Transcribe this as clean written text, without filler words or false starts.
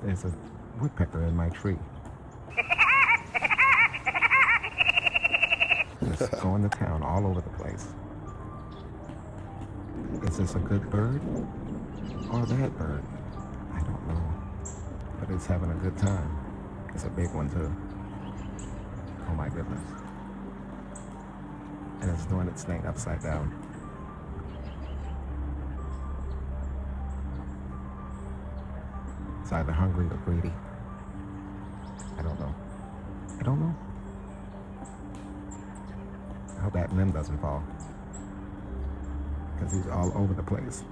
There's a woodpecker in my tree. Just going to town all over the place. Is this a good bird or a bad bird? I don't know. But it's having a good time. It's a big one too. Oh my goodness. And it's doing its thing upside down. It's either hungry or greedy. I don't know. I don't know. I hope that limb doesn't fall. Because he's all over the place.